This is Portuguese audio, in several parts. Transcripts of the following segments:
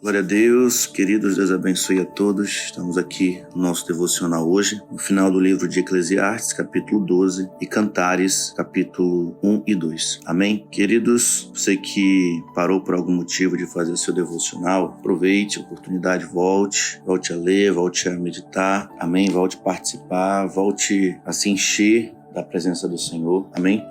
Glória a Deus, queridos, Deus abençoe a todos. Estamos aqui no nosso devocional hoje, no final do livro de Eclesiastes, capítulo 12, e Cantares, capítulo 1 e 2. Amém? Queridos, você que parou por algum motivo de fazer o seu devocional, aproveite a oportunidade, volte a ler, volte a meditar, amém? Volte a participar, volte a se encher da presença do Senhor, amém?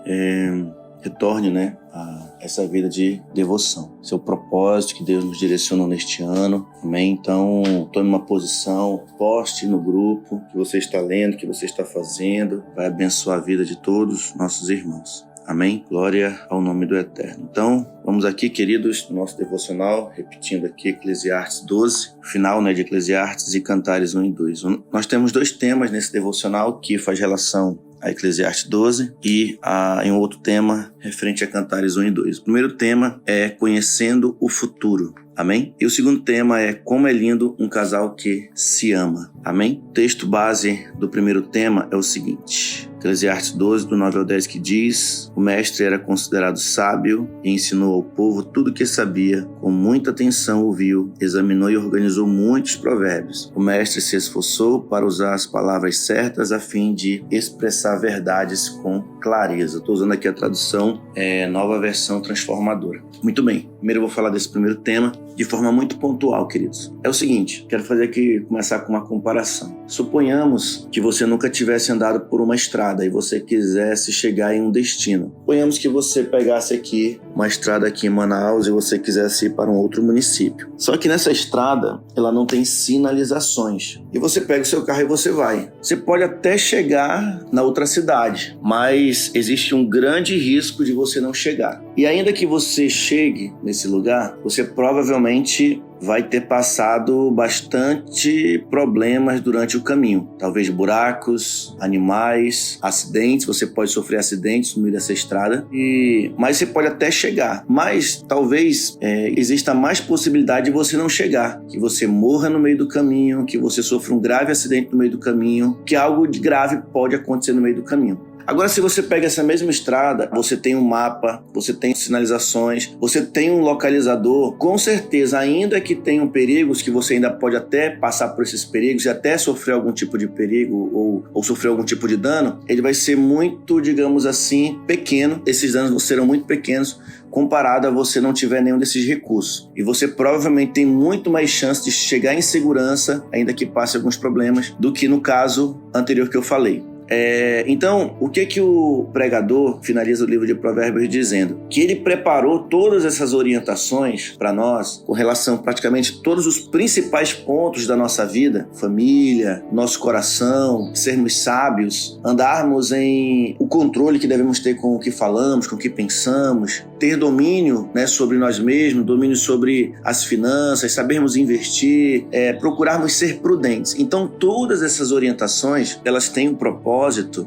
Retorne, a essa vida de devoção. Seu propósito que Deus nos direcionou neste ano, amém? Então, tome uma posição, poste no grupo que você está lendo, que você está fazendo, vai abençoar a vida de todos os nossos irmãos. Amém? Glória ao nome do Eterno. Então, vamos aqui, queridos, no nosso devocional, repetindo aqui Eclesiastes 12, final de Eclesiastes e Cantares 1 e 2. Nós temos dois temas nesse devocional que faz relação a Eclesiastes 12 e em um outro tema referente a Cantares 1 e 2. O primeiro tema é conhecendo o futuro. Amém? E o segundo tema é como é lindo um casal que se ama. Amém? O texto base do primeiro tema é o seguinte. Eclesiastes 12, do 9 ao 10, que diz: o mestre era considerado sábio e ensinou ao povo tudo o que sabia. Com muita atenção ouviu, examinou e organizou muitos provérbios. O mestre se esforçou para usar as palavras certas a fim de expressar verdades com clareza. Estou usando aqui a tradução Nova Versão Transformadora. Muito bem, primeiro eu vou falar desse primeiro tema de forma muito pontual, queridos. É o seguinte, quero começar com uma comparação. Suponhamos que você nunca tivesse andado por uma estrada e você quisesse chegar em um destino. Suponhamos que você pegasse aqui uma estrada aqui em Manaus e você quisesse ir para um outro município. Só que nessa estrada, ela não tem sinalizações. E você pega o seu carro e você vai. Você pode até chegar na outra cidade, mas existe um grande risco de você não chegar. E ainda que você chegue nesse lugar, você provavelmente vai ter passado bastante problemas durante o caminho. Talvez buracos, animais, acidentes. Você pode sofrer acidentes no meio dessa estrada. Mas você pode até chegar. Mas talvez exista mais possibilidade de você não chegar. Que você morra no meio do caminho, que você sofra um grave acidente no meio do caminho, que algo de grave pode acontecer no meio do caminho. Agora, se você pega essa mesma estrada, você tem um mapa, você tem sinalizações, você tem um localizador, com certeza, ainda que tenham perigos, que você ainda pode até passar por esses perigos e até sofrer algum tipo de perigo ou sofrer algum tipo de dano, ele vai ser muito, digamos assim, pequeno. Esses danos serão muito pequenos comparado a você não tiver nenhum desses recursos. E você provavelmente tem muito mais chance de chegar em segurança, ainda que passe alguns problemas, do que no caso anterior que eu falei. Então, o que o pregador finaliza o livro de Provérbios dizendo? Que ele preparou todas essas orientações para nós com relação a praticamente todos os principais pontos da nossa vida, família, nosso coração, sermos sábios, andarmos em o controle que devemos ter com o que falamos, com o que pensamos, ter domínio sobre nós mesmos, domínio sobre as finanças, sabermos investir, procurarmos ser prudentes. Então, todas essas orientações, elas têm um propósito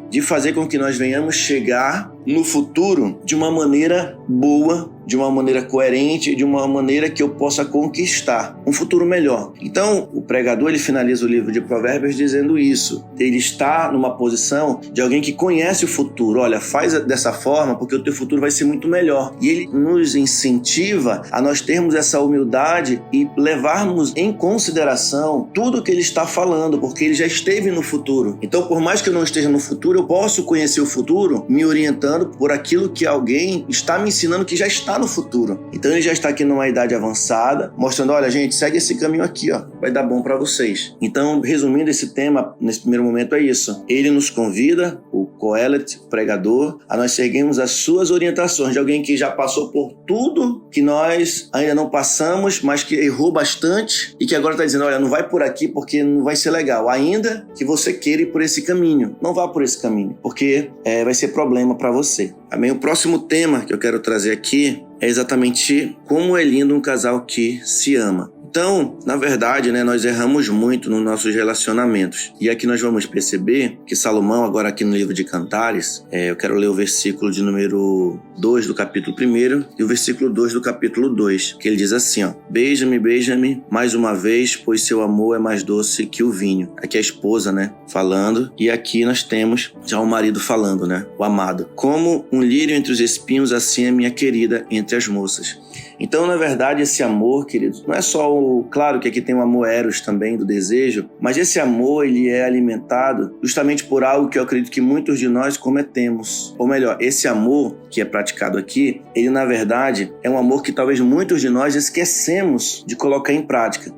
de fazer com que nós venhamos chegar no futuro de uma maneira boa, de uma maneira coerente, de uma maneira que eu possa conquistar um futuro melhor. Então, o pregador ele finaliza o livro de Provérbios dizendo isso. Ele está numa posição de alguém que conhece o futuro. Olha, faz dessa forma porque o teu futuro vai ser muito melhor. E ele nos incentiva a nós termos essa humildade e levarmos em consideração tudo que ele está falando, porque ele já esteve no futuro. Então, por mais que eu não esteja no futuro, eu posso conhecer o futuro me orientando por aquilo que alguém está me ensinando que já está no futuro. Então ele já está aqui numa idade avançada, mostrando, olha gente, segue esse caminho aqui, vai dar bom para vocês. Então, resumindo esse tema, nesse primeiro momento é isso. Ele nos convida, o Coelet, o pregador, a nós seguirmos as suas orientações de alguém que já passou por tudo que nós ainda não passamos, mas que errou bastante e que agora está dizendo, olha, não vai por aqui porque não vai ser legal. Ainda que você queira ir por esse caminho, não vá por esse caminho, porque vai ser problema para você. Amém? O próximo tema que eu quero trazer aqui é exatamente como é lindo um casal que se ama. Então, na verdade, nós erramos muito nos nossos relacionamentos. E aqui nós vamos perceber que Salomão, agora aqui no livro de Cantares, eu quero ler o versículo de número 2 do capítulo 1 e o versículo 2 do capítulo 2, que ele diz assim, beija-me, beija-me mais uma vez, pois seu amor é mais doce que o vinho. Aqui é a esposa, falando, e aqui nós temos já o marido falando, o amado. Como um lírio entre os espinhos, assim é minha querida entre as moças. Então, na verdade, esse amor, queridos, não é só claro que aqui tem o amor eros também, do desejo, mas esse amor, ele é alimentado justamente por algo que eu acredito que muitos de nós cometemos. Ou melhor, esse amor que é praticado aqui, ele na verdade é um amor que talvez muitos de nós esquecemos de colocar em prática.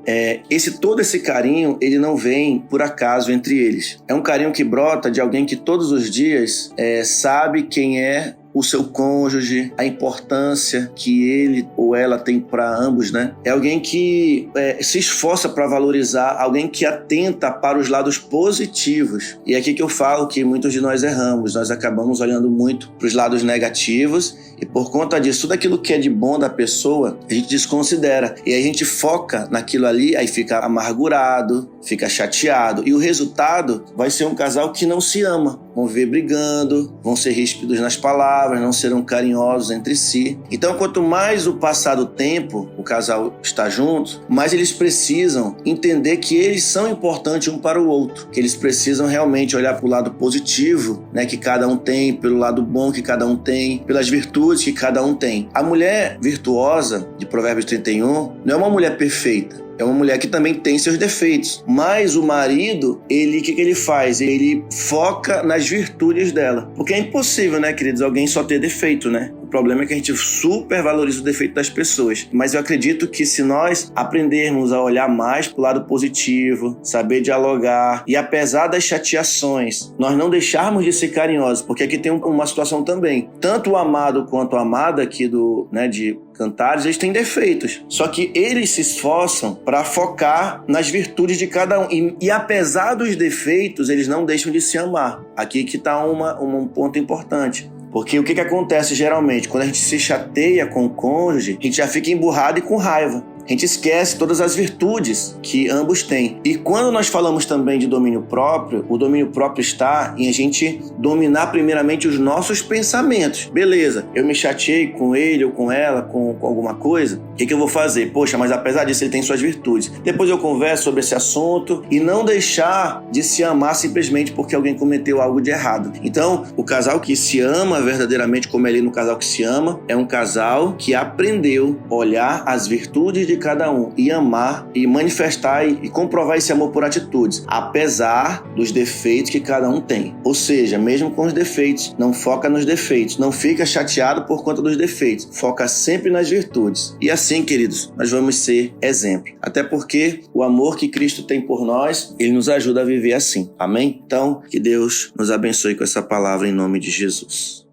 Todo esse carinho, ele não vem por acaso entre eles. É um carinho que brota de alguém que todos os dias sabe quem é o seu cônjuge, a importância que ele ou ela tem para ambos, né? É alguém que se esforça para valorizar, alguém que atenta para os lados positivos. E é aqui que eu falo que muitos de nós erramos, nós acabamos olhando muito para os lados negativos e por conta disso, tudo aquilo que é de bom da pessoa, a gente desconsidera. E a gente foca naquilo ali, aí fica amargurado, fica chateado. E o resultado vai ser um casal que não se ama. Vão viver brigando, vão ser ríspidos nas palavras, não serão carinhosos entre si. Então, quanto mais o passar do tempo, o casal está junto, mais eles precisam entender que eles são importantes um para o outro, que eles precisam realmente olhar para o lado positivo, né, que cada um tem, pelo lado bom que cada um tem, pelas virtudes que cada um tem. A mulher virtuosa, de Provérbios 31, não é uma mulher perfeita. É uma mulher que também tem seus defeitos. Mas o marido, o que ele faz? Ele foca nas virtudes dela. Porque é impossível, né, queridos, alguém só ter defeito, né? O problema é que a gente super valoriza o defeito das pessoas. Mas eu acredito que se nós aprendermos a olhar mais pro lado positivo, saber dialogar, e apesar das chateações, nós não deixarmos de ser carinhosos, porque aqui tem uma situação também. Tanto o amado quanto a amada aqui de Cantares, eles têm defeitos. Só que eles se esforçam para focar nas virtudes de cada um. E apesar dos defeitos, eles não deixam de se amar. Aqui que está um ponto importante. Porque o que acontece geralmente? Quando a gente se chateia com o cônjuge, a gente já fica emburrado e com raiva. A gente esquece todas as virtudes que ambos têm. E quando nós falamos também de domínio próprio, o domínio próprio está em a gente dominar primeiramente os nossos pensamentos. Beleza, eu me chateei com ele ou com ela, com alguma coisa, o que eu vou fazer? Poxa, mas apesar disso ele tem suas virtudes. Depois eu converso sobre esse assunto e não deixar de se amar simplesmente porque alguém cometeu algo de errado. Então, o casal que se ama verdadeiramente, como é ali no casal que se ama, é um casal que aprendeu a olhar as virtudes de cada um e amar e manifestar e comprovar esse amor por atitudes, apesar dos defeitos que cada um tem. Ou seja, mesmo com os defeitos, não foca nos defeitos, não fica chateado por conta dos defeitos, foca sempre nas virtudes. E assim, queridos, nós vamos ser exemplo. Até porque o amor que Cristo tem por nós, ele nos ajuda a viver assim. Amém? Então, que Deus nos abençoe com essa palavra em nome de Jesus.